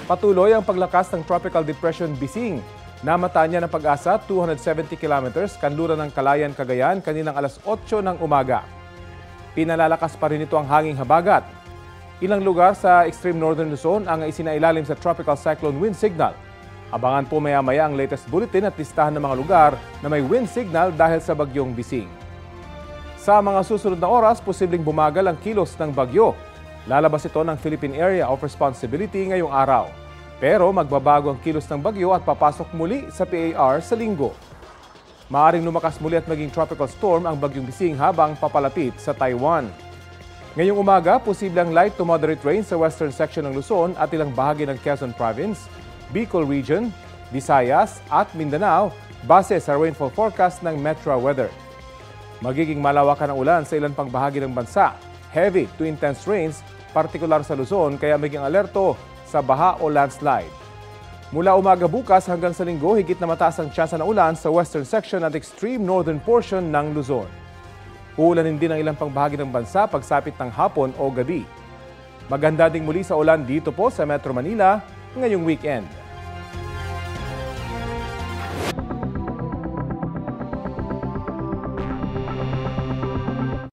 Patuloy ang paglakas ng Tropical Depression Bising. Namata niya ng Pag-asa 270 kilometers kanluran ng Calayan, Cagayan kaninang alas 8 ng umaga. Pinalalakas pa rin ito ang hanging habagat. Ilang lugar sa extreme northern Luzon ang isinailalim sa Tropical Cyclone Wind Signal. Abangan po maya-maya ang latest bulletin at listahan ng mga lugar na may wind signal dahil sa bagyong Bising. Sa mga susunod na oras, posibleng bumagal ang kilos ng bagyo. Lalabas ito ng Philippine Area of Responsibility ngayong araw. Pero magbabago ang kilos ng bagyo at papasok muli sa PAR sa linggo. Maaring lumakas muli at maging tropical storm ang bagyong Bising habang papalapit sa Taiwan. Ngayong umaga, posibleng light to moderate rain sa western section ng Luzon at ilang bahagi ng Quezon Province, Bicol Region, Visayas at Mindanao base sa rainfall forecast ng Metro Weather. Magiging malawakan ang ulan sa ilan pang bahagi ng bansa. Heavy to intense rains, partikular sa Luzon, kaya maging alerto sa baha o landslide. Mula umaga bukas hanggang sa linggo, higit na mataas ang tsansa ng ulan sa western section at extreme northern portion ng Luzon. Uulanin din ang ilang pang bahagi ng bansa pagsapit ng hapon o gabi. Maganda ding muli sa ulan dito po sa Metro Manila ngayong weekend.